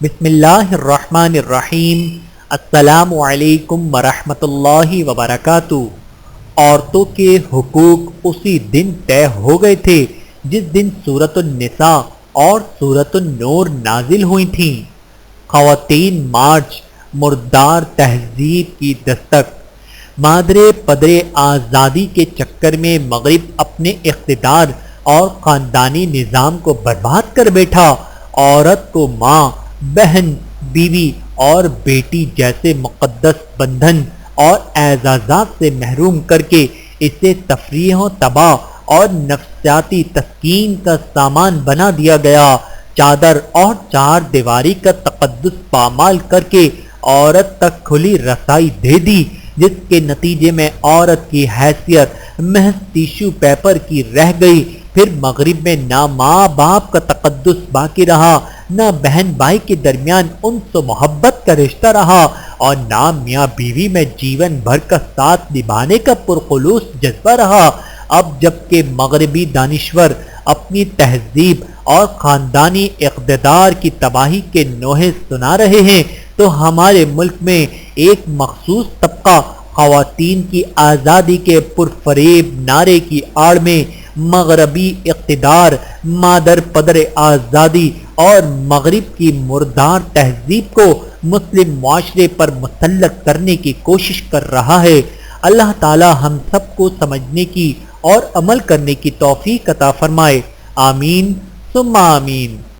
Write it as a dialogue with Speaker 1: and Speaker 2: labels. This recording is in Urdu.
Speaker 1: بسم اللہ الرحمن الرحیم۔ السلام علیکم ورحمۃ اللہ وبرکاتہ۔ عورتوں کے حقوق اسی دن طے ہو گئے تھے جس دن سورۃ النساء اور سورۃ النور نازل ہوئی تھیں۔ خواتین مارچ، مردار تہذیب کی دستک۔ مادر پدر آزادی کے چکر میں مغرب اپنے اقتدار اور خاندانی نظام کو برباد کر بیٹھا۔ عورت کو ماں، بہن، بیوی اور بیٹی جیسے مقدس بندھن اور اعزازات سے محروم کر کے اسے تفریح و تباہ اور نفسیاتی تسکین کا سامان بنا دیا گیا۔ چادر اور چار دیواری کا تقدس پامال کر کے عورت تک کھلی رسائی دے دی، جس کے نتیجے میں عورت کی حیثیت محض ٹیشو پیپر کی رہ گئی۔ پھر مغرب میں نہ ماں باپ کا تقدس باقی رہا، نہ بہن بھائی کے درمیان انس و محبت کا رشتہ رہا، اور نہ میاں بیوی میں جیون بھر کا ساتھ نبھانے کا پرخلوص جذبہ رہا۔ اب جب کہ مغربی دانشور اپنی تہذیب اور خاندانی اقتدار کی تباہی کے نوحے سنا رہے ہیں، تو ہمارے ملک میں ایک مخصوص طبقہ خواتین کی آزادی کے پرفریب نعرے کی آڑ میں مغربی اقتدار، مادر پدر آزادی اور مغرب کی مردار تہذیب کو مسلم معاشرے پر مسلط کرنے کی کوشش کر رہا ہے۔ اللہ تعالی ہم سب کو سمجھنے کی اور عمل کرنے کی توفیق عطا فرمائے۔ آمین ثم آمین۔